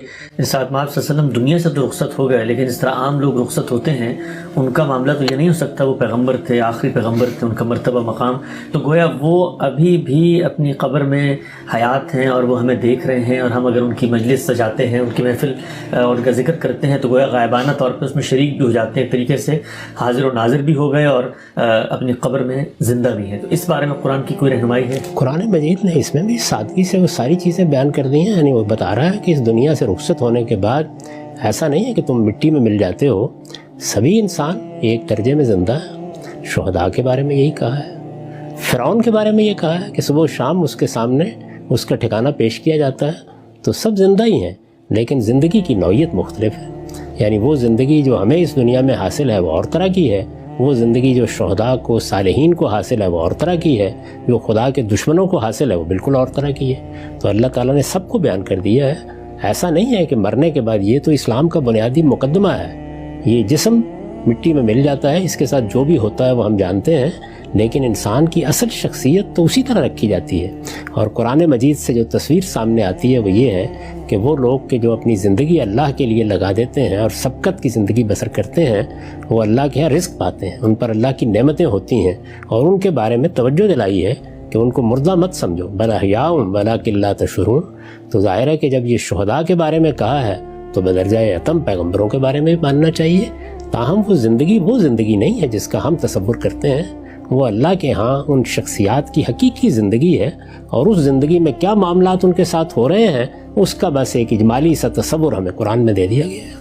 ساتھ آپ صلی اللہ علیہ وسلم دنیا سے تو رخصت ہو گئے، لیکن اس طرح عام لوگ رخصت ہوتے ہیں، ان کا معاملہ تو یہ نہیں ہو سکتا، وہ پیغمبر تھے، آخری پیغمبر تھے، ان کا مرتبہ مقام تو گویا وہ ابھی بھی اپنی قبر میں حیات ہیں اور وہ ہمیں دیکھ رہے ہیں، اور ہم اگر ان کی مجلس سجاتے ہیں، ان کی محفل اور ان کا ذکر کرتے ہیں تو گویا غائبانہ طور پہ اس میں شریک بھی ہو جاتے ہیں، ایک طریقے سے حاضر و ناظر بھی ہو گئے اور اپنی قبر میں زندہ بھی ہیں۔ تو اس بارے میں قرآن کی کوئی رہنمائی ہے؟ قرآن مجید نے اس میں بھی سادگی سے وہ ساری چیزیں بیان کر دی ہیں، یعنی وہ بتا رہا ہے کہ اس دنیا سے رخصت ہونے کے بعد ایسا نہیں ہے کہ تم مٹی میں مل جاتے ہو، سبھی انسان ایک درجے میں زندہ ہے۔ شہداء کے بارے میں یہی کہا ہے، فرعون کے بارے میں یہ کہا ہے کہ صبح و شام اس کے سامنے اس کا ٹھکانہ پیش کیا جاتا ہے، تو سب زندہ ہی ہیں، لیکن زندگی کی نوعیت مختلف ہے۔ یعنی وہ زندگی جو ہمیں اس دنیا میں حاصل ہے وہ اور طرح کی ہے، وہ زندگی جو شہداء کو، صالحین کو حاصل ہے وہ اور طرح کی ہے، جو خدا کے دشمنوں کو حاصل ہے وہ بالکل اور طرح کی ہے۔ تو اللہ تعالیٰ نے سب کو بیان کر دیا ہے۔ ایسا نہیں ہے کہ مرنے کے بعد، یہ تو اسلام کا بنیادی مقدمہ ہے، یہ جسم مٹی میں مل جاتا ہے، اس کے ساتھ جو بھی ہوتا ہے وہ ہم جانتے ہیں، لیکن انسان کی اصل شخصیت تو اسی طرح رکھی جاتی ہے۔ اور قرآن مجید سے جو تصویر سامنے آتی ہے وہ یہ ہے کہ وہ لوگ کہ جو اپنی زندگی اللہ کے لیے لگا دیتے ہیں اور سبقت کی زندگی بسر کرتے ہیں، وہ اللہ کے ہاں رزق پاتے ہیں، ان پر اللہ کی نعمتیں ہوتی ہیں، اور ان کے بارے میں توجہ دلائی ہے کہ ان کو مردہ مت سمجھو، بل احیاء ولکن لا تشعرون۔ تو ظاہر ہے کہ جب یہ شہداء کے بارے میں کہا ہے تو بدرجہ اتم پیغمبروں کے بارے میں بھی ماننا چاہیے۔ تاہم وہ زندگی نہیں ہے جس کا ہم تصور کرتے ہیں، وہ اللہ کے ہاں ان شخصیات کی حقیقی زندگی ہے، اور اس زندگی میں کیا معاملات ان کے ساتھ ہو رہے ہیں اس کا بس ایک اجمالی سا تصور ہمیں قرآن میں دے دیا گیا ہے۔